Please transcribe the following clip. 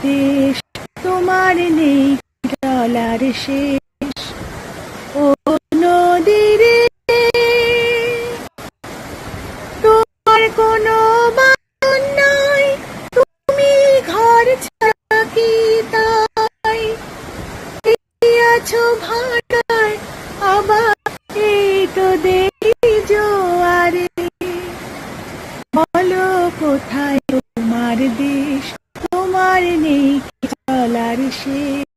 দেশ, তোমার নেই চলার শেষ। ও নদীরে তোমার কোনো বাঁধন নাই, তুমি ঘর ছাড়া কি তাই আছো ভাটায়, আবার এই তো দেখি জোয়ারে। বলো কোথায় তোমার দেশ, তোমার নেই চলার শেষ।